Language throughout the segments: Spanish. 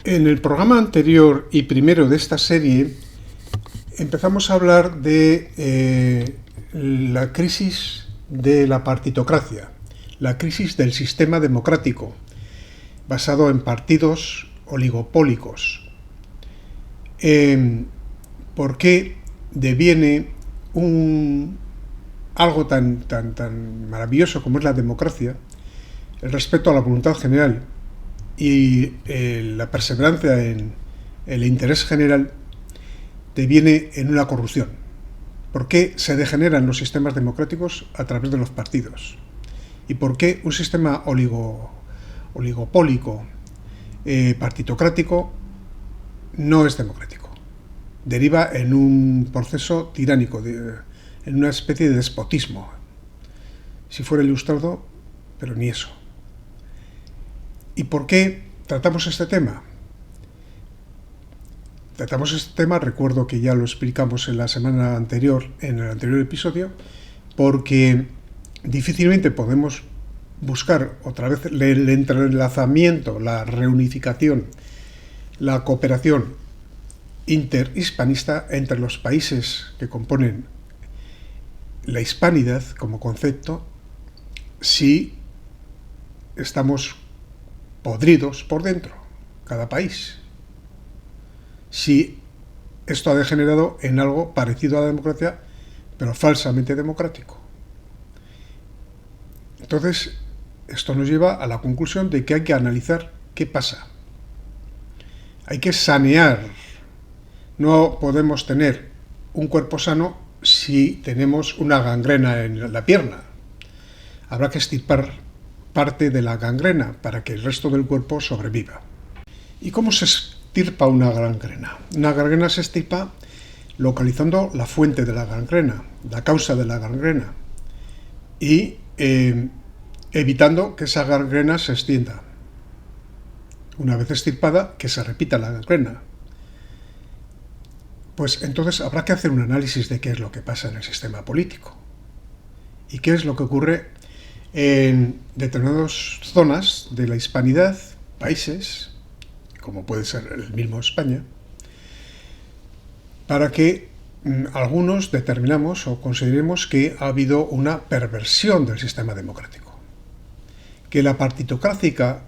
En el programa anterior y primero de esta serie empezamos a hablar de la crisis de la partitocracia, la crisis del sistema democrático, basado en partidos oligopólicos. ¿Por qué deviene algo tan maravilloso como es la democracia, el respeto a la voluntad general y la perseverancia en el interés general, deviene en una corrupción? ¿Por qué se degeneran los sistemas democráticos a través de los partidos? ¿Y por qué un sistema oligopólico, partitocrático, no es democrático? Deriva en un proceso tiránico, en una especie de despotismo. Si fuera ilustrado, pero ni eso. ¿Y por qué tratamos este tema? Tratamos este tema, recuerdo que ya lo explicamos en la semana anterior, en el anterior episodio, porque difícilmente podemos buscar otra vez el entrelazamiento, la reunificación, la cooperación interhispanista entre los países que componen la hispanidad como concepto si estamos podridos por dentro, cada país. Si esto ha degenerado en algo parecido a la democracia, pero falsamente democrático. Entonces, esto nos lleva a la conclusión de que hay que analizar qué pasa. Hay que sanear. No podemos tener un cuerpo sano si tenemos una gangrena en la pierna. Habrá que extirpar parte de la gangrena para que el resto del cuerpo sobreviva. ¿Y cómo se extirpa una gangrena? Una gangrena se extirpa localizando la fuente de la gangrena, la causa de la gangrena, y evitando que esa gangrena se extienda. Una vez extirpada, que se repita la gangrena. Pues entonces habrá que hacer un análisis de qué es lo que pasa en el sistema político y qué es lo que ocurre en determinadas zonas de la hispanidad, países, como puede ser el mismo España, para que algunos determinamos o consideremos que ha habido una perversión del sistema democrático, que la partitocracia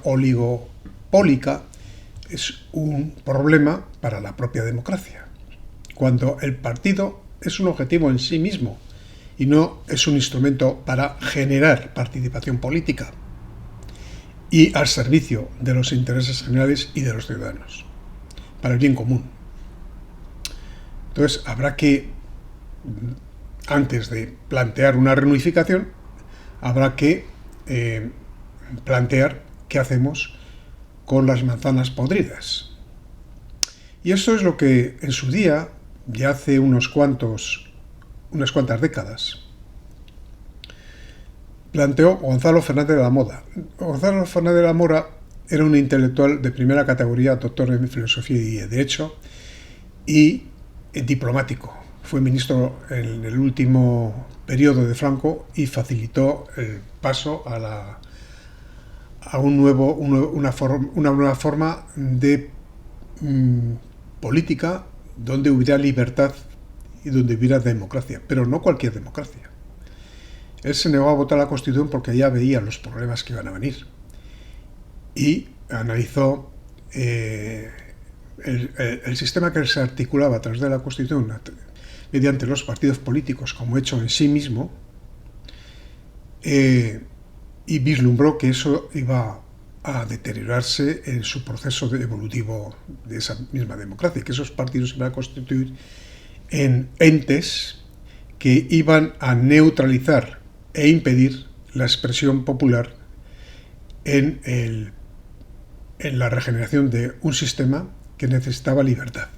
oligopólica es un problema para la propia democracia, cuando el partido es un objetivo en sí mismo y no es un instrumento para generar participación política y al servicio de los intereses generales y de los ciudadanos, para el bien común. Entonces habrá que, antes de plantear una reunificación, habrá que plantear qué hacemos con las manzanas podridas. Y esto es lo que en su día, ya hace unas cuantas décadas, planteó Gonzalo Fernández de la Mora. Gonzalo Fernández de la Mora era un intelectual de primera categoría, doctor en filosofía y derecho, y diplomático. Fue ministro en el último periodo de Franco y facilitó el paso a una nueva forma de política donde hubiera libertad y donde hubiera democracia, pero no cualquier democracia. Él se negó a votar la Constitución porque ya veía los problemas que iban a venir y analizó el sistema que se articulaba a través de la Constitución mediante los partidos políticos como hecho en sí mismo, y vislumbró que eso iba a deteriorarse en su proceso evolutivo de esa misma democracia, que esos partidos iban a constituir en entes que iban a neutralizar e impedir la expresión popular en la regeneración de un sistema que necesitaba libertad,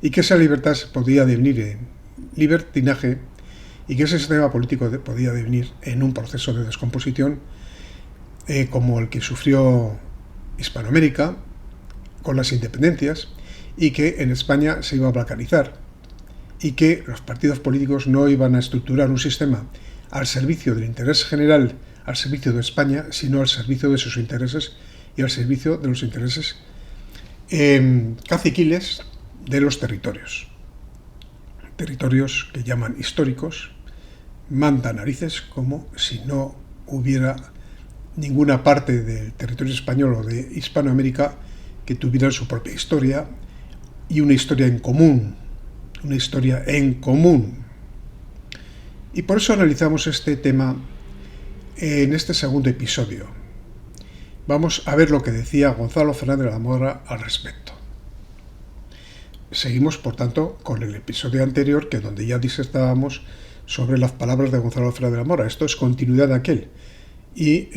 y que esa libertad podía devenir en libertinaje, y que ese sistema político podía devenir en un proceso de descomposición como el que sufrió Hispanoamérica con las independencias, y que en España se iba a balcanizar, y que los partidos políticos no iban a estructurar un sistema al servicio del interés general, al servicio de España, sino al servicio de sus intereses y al servicio de los intereses caciquiles de los territorios. Territorios que llaman históricos, manda narices, como si no hubiera ninguna parte del territorio español o de Hispanoamérica que tuviera su propia historia y una historia en común. Una historia en común. Y por eso analizamos este tema en este segundo episodio. Vamos a ver lo que decía Gonzalo Fernández de la Mora al respecto. Seguimos, por tanto, con el episodio anterior, que donde ya disertábamos sobre las palabras de Gonzalo Fernández de la Mora. Esto es continuidad de aquel. Y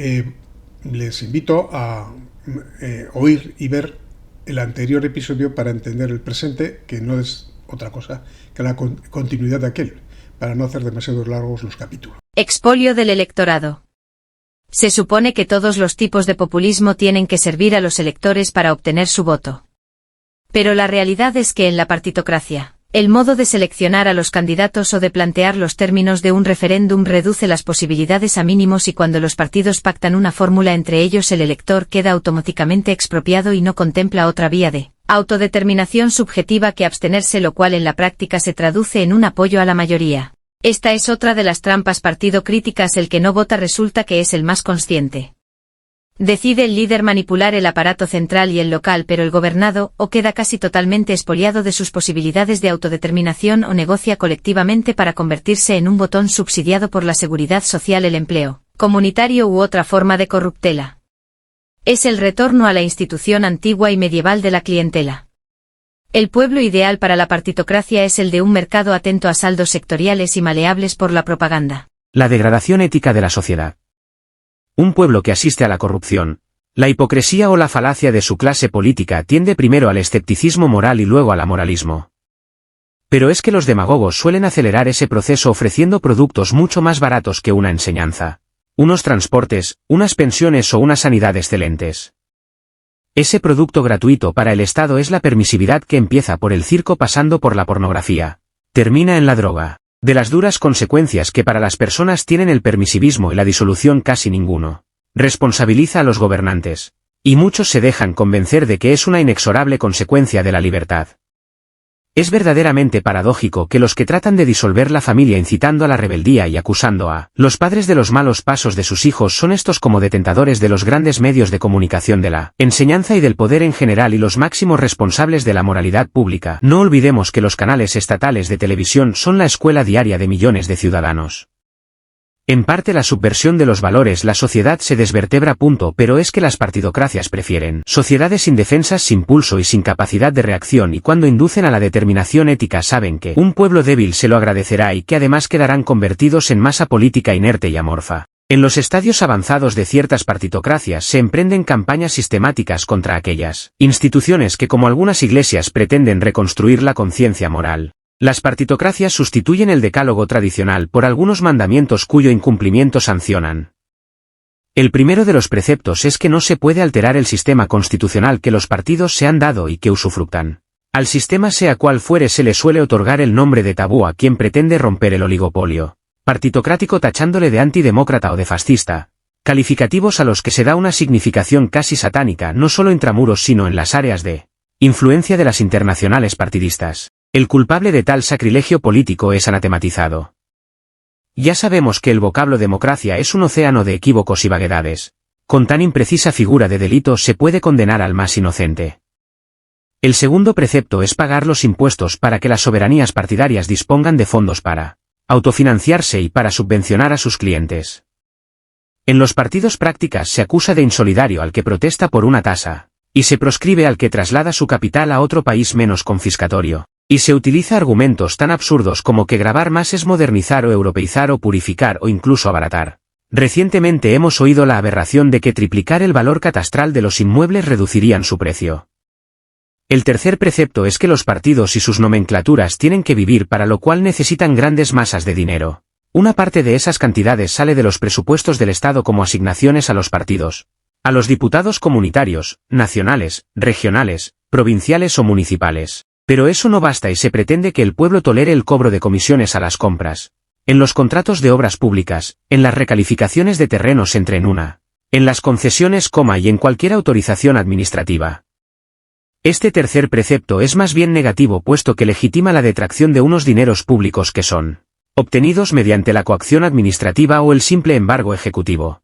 les invito a oír y ver el anterior episodio para entender el presente, que no es otra cosa que la continuidad de aquel, para no hacer demasiado largos los capítulos. Expolio del electorado. Se supone que todos los tipos de populismo tienen que servir a los electores para obtener su voto. Pero la realidad es que en la partitocracia, el modo de seleccionar a los candidatos o de plantear los términos de un referéndum reduce las posibilidades a mínimos, y cuando los partidos pactan una fórmula entre ellos, el elector queda automáticamente expropiado y no contempla otra vía de autodeterminación subjetiva que abstenerse, lo cual en la práctica se traduce en un apoyo a la mayoría. Esta es otra de las trampas partidocríticas: el que no vota resulta que es el más consciente. Decide el líder manipular el aparato central y el local, pero el gobernado o queda casi totalmente expoliado de sus posibilidades de autodeterminación o negocia colectivamente para convertirse en un botón subsidiado por la seguridad social, el empleo comunitario u otra forma de corruptela. Es el retorno a la institución antigua y medieval de la clientela. El pueblo ideal para la partitocracia es el de un mercado atento a saldos sectoriales y maleables por la propaganda. La degradación ética de la sociedad. Un pueblo que asiste a la corrupción, la hipocresía o la falacia de su clase política tiende primero al escepticismo moral y luego al amoralismo. Pero es que los demagogos suelen acelerar ese proceso ofreciendo productos mucho más baratos que una enseñanza, unos transportes, unas pensiones o una sanidad excelentes. Ese producto gratuito para el Estado es la permisividad, que empieza por el circo pasando por la pornografía, termina en la droga. De las duras consecuencias que para las personas tienen el permisivismo y la disolución, casi ninguno responsabiliza a los gobernantes, y muchos se dejan convencer de que es una inexorable consecuencia de la libertad. Es verdaderamente paradójico que los que tratan de disolver la familia incitando a la rebeldía y acusando a los padres de los malos pasos de sus hijos son estos como detentadores de los grandes medios de comunicación, de la enseñanza y del poder en general, y los máximos responsables de la moralidad pública. No olvidemos que los canales estatales de televisión son la escuela diaria de millones de ciudadanos. En parte la subversión de los valores, la sociedad se desvertebra. Pero es que las partidocracias prefieren sociedades indefensas, sin pulso y sin capacidad de reacción, y cuando inducen a la determinación ética saben que un pueblo débil se lo agradecerá y que además quedarán convertidos en masa política inerte y amorfa. En los estadios avanzados de ciertas partitocracias se emprenden campañas sistemáticas contra aquellas instituciones que, como algunas iglesias, pretenden reconstruir la conciencia moral. Las partitocracias sustituyen el decálogo tradicional por algunos mandamientos cuyo incumplimiento sancionan. El primero de los preceptos es que no se puede alterar el sistema constitucional que los partidos se han dado y que usufructan. Al sistema, sea cual fuere, se le suele otorgar el nombre de tabú a quien pretende romper el oligopolio partitocrático, tachándole de antidemócrata o de fascista, calificativos a los que se da una significación casi satánica no solo intramuros sino en las áreas de influencia de las internacionales partidistas. El culpable de tal sacrilegio político es anatematizado. Ya sabemos que el vocablo democracia es un océano de equívocos y vaguedades. Con tan imprecisa figura de delito se puede condenar al más inocente. El segundo precepto es pagar los impuestos para que las soberanías partidarias dispongan de fondos para autofinanciarse y para subvencionar a sus clientes. En los partidos prácticas se acusa de insolidario al que protesta por una tasa, y se proscribe al que traslada su capital a otro país menos confiscatorio. Y se utiliza argumentos tan absurdos como que grabar más es modernizar o europeizar o purificar o incluso abaratar. Recientemente hemos oído la aberración de que triplicar el valor catastral de los inmuebles reducirían su precio. El tercer precepto es que los partidos y sus nomenclaturas tienen que vivir, para lo cual necesitan grandes masas de dinero. Una parte de esas cantidades sale de los presupuestos del Estado como asignaciones a los partidos, a los diputados comunitarios, nacionales, regionales, provinciales o municipales. Pero eso no basta y se pretende que el pueblo tolere el cobro de comisiones a las compras, en los contratos de obras públicas, en las recalificaciones de terrenos en en las concesiones, y en cualquier autorización administrativa. Este tercer precepto es más bien negativo puesto que legitima la detracción de unos dineros públicos que son obtenidos mediante la coacción administrativa o el simple embargo ejecutivo.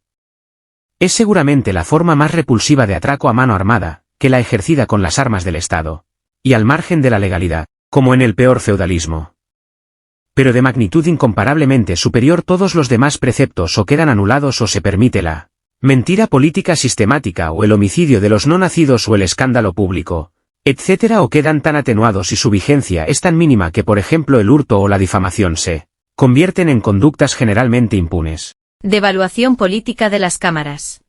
Es seguramente la forma más repulsiva de atraco a mano armada, que la ejercida con las armas del Estado, y al margen de la legalidad, como en el peor feudalismo. Pero de magnitud incomparablemente superior todos los demás preceptos o quedan anulados o se permite la mentira política sistemática o el homicidio de los no nacidos o el escándalo público, etc. o quedan tan atenuados y su vigencia es tan mínima que por ejemplo el hurto o la difamación se convierten en conductas generalmente impunes. Devaluación política de las cámaras.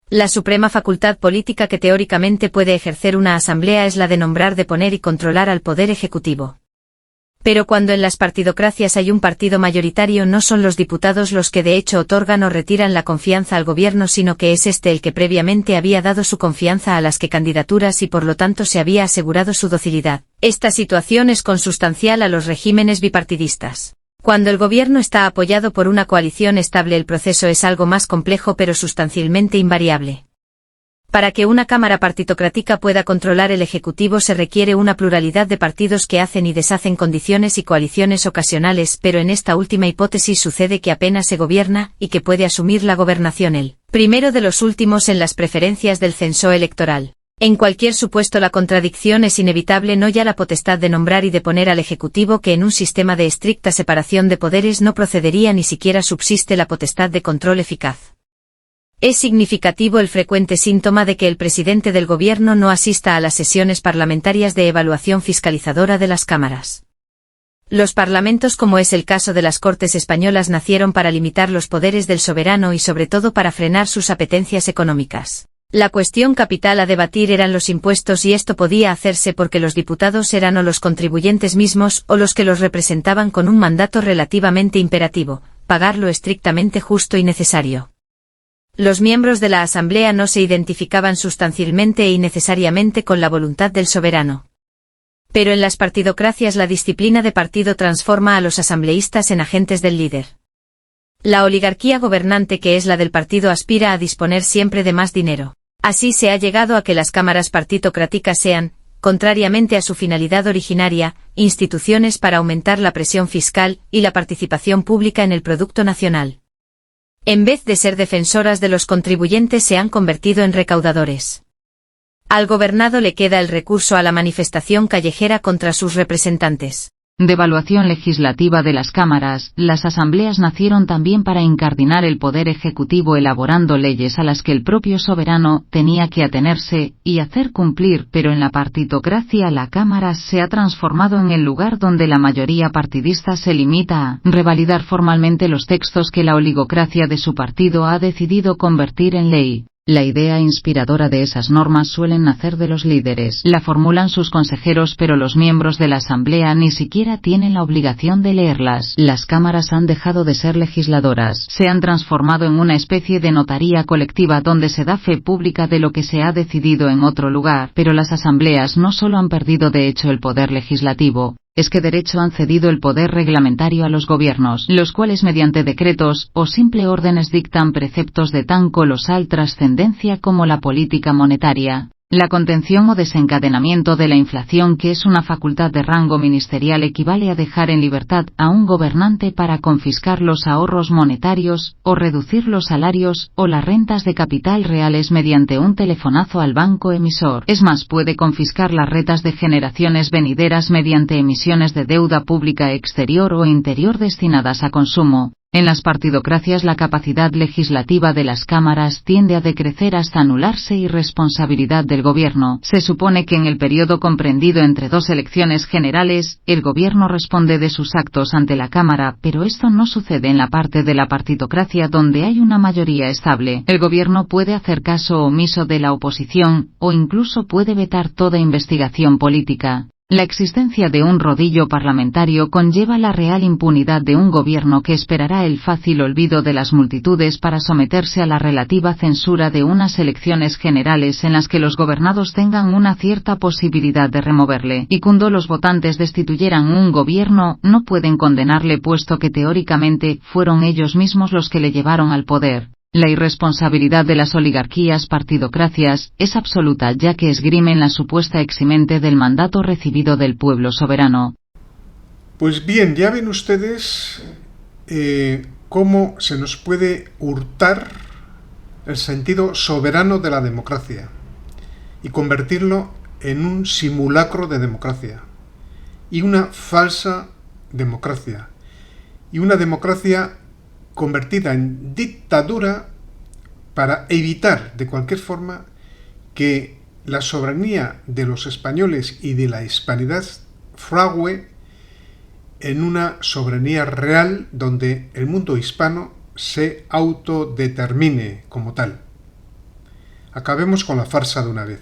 La suprema facultad política que teóricamente puede ejercer una asamblea es la de nombrar, deponer y controlar al poder ejecutivo. Pero cuando en las partidocracias hay un partido mayoritario, no son los diputados los que de hecho otorgan o retiran la confianza al gobierno, sino que es este el que previamente había dado su confianza a las que candidaturas y por lo tanto se había asegurado su docilidad. Esta situación es consustancial a los regímenes bipartidistas. Cuando el gobierno está apoyado por una coalición estable, el proceso es algo más complejo pero sustancialmente invariable. Para que una cámara partitocrática pueda controlar el ejecutivo se requiere una pluralidad de partidos que hacen y deshacen condiciones y coaliciones ocasionales, pero en esta última hipótesis sucede que apenas se gobierna y que puede asumir la gobernación el primero de los últimos en las preferencias del censo electoral. En cualquier supuesto la contradicción es inevitable, no ya la potestad de nombrar y deponer al Ejecutivo, que en un sistema de estricta separación de poderes no procedería, ni siquiera subsiste la potestad de control eficaz. Es significativo el frecuente síntoma de que el presidente del gobierno no asista a las sesiones parlamentarias de evaluación fiscalizadora de las cámaras. Los parlamentos, como es el caso de las Cortes españolas, nacieron para limitar los poderes del soberano y sobre todo para frenar sus apetencias económicas. La cuestión capital a debatir eran los impuestos, y esto podía hacerse porque los diputados eran o los contribuyentes mismos o los que los representaban con un mandato relativamente imperativo: pagar lo estrictamente justo y necesario. Los miembros de la Asamblea no se identificaban sustancialmente y necesariamente con la voluntad del soberano. Pero en las partidocracias la disciplina de partido transforma a los asambleístas en agentes del líder. La oligarquía gobernante, que es la del partido, aspira a disponer siempre de más dinero. Así se ha llegado a que las cámaras partitocráticas sean, contrariamente a su finalidad originaria, instituciones para aumentar la presión fiscal y la participación pública en el Producto Nacional. En vez de ser defensoras de los contribuyentes, se han convertido en recaudadores. Al gobernado le queda el recurso a la manifestación callejera contra sus representantes. Devaluación legislativa de las cámaras. Las asambleas nacieron también para incardinar el poder ejecutivo, elaborando leyes a las que el propio soberano tenía que atenerse y hacer cumplir, pero en la partitocracia la cámara se ha transformado en el lugar donde la mayoría partidista se limita a revalidar formalmente los textos que la oligocracia de su partido ha decidido convertir en ley. La idea inspiradora de esas normas suelen nacer de los líderes. La formulan sus consejeros, pero los miembros de la asamblea ni siquiera tienen la obligación de leerlas. Las cámaras han dejado de ser legisladoras. Se han transformado en una especie de notaría colectiva donde se da fe pública de lo que se ha decidido en otro lugar. Pero las asambleas no solo han perdido de hecho el poder legislativo, es que derecho han cedido el poder reglamentario a los gobiernos, los cuales mediante decretos o simple órdenes dictan preceptos de tan colosal trascendencia como la política monetaria, la contención o desencadenamiento de la inflación, que es una facultad de rango ministerial, equivale a dejar en libertad a un gobernante para confiscar los ahorros monetarios, o reducir los salarios o las rentas de capital reales mediante un telefonazo al banco emisor. Es más, puede confiscar las rentas de generaciones venideras mediante emisiones de deuda pública exterior o interior destinadas a consumo. En las partidocracias la capacidad legislativa de las cámaras tiende a decrecer hasta anularse y responsabilidad del gobierno. Se supone que en el periodo comprendido entre dos elecciones generales, el gobierno responde de sus actos ante la cámara, pero esto no sucede en la parte de la partidocracia donde hay una mayoría estable. El gobierno puede hacer caso omiso de la oposición, o incluso puede vetar toda investigación política. La existencia de un rodillo parlamentario conlleva la real impunidad de un gobierno que esperará el fácil olvido de las multitudes para someterse a la relativa censura de unas elecciones generales en las que los gobernados tengan una cierta posibilidad de removerle. Y cuando los votantes destituyeran un gobierno, no pueden condenarle puesto que teóricamente fueron ellos mismos los que le llevaron al poder. La irresponsabilidad de las oligarquías partidocracias es absoluta, ya que esgrimen la supuesta eximente del mandato recibido del pueblo soberano. Pues bien, ya ven ustedes cómo se nos puede hurtar el sentido soberano de la democracia y convertirlo en un simulacro de democracia y una falsa democracia y una democracia convertida en dictadura para evitar de cualquier forma que la soberanía de los españoles y de la hispanidad fragüe en una soberanía real donde el mundo hispano se autodetermine como tal. Acabemos con la farsa de una vez.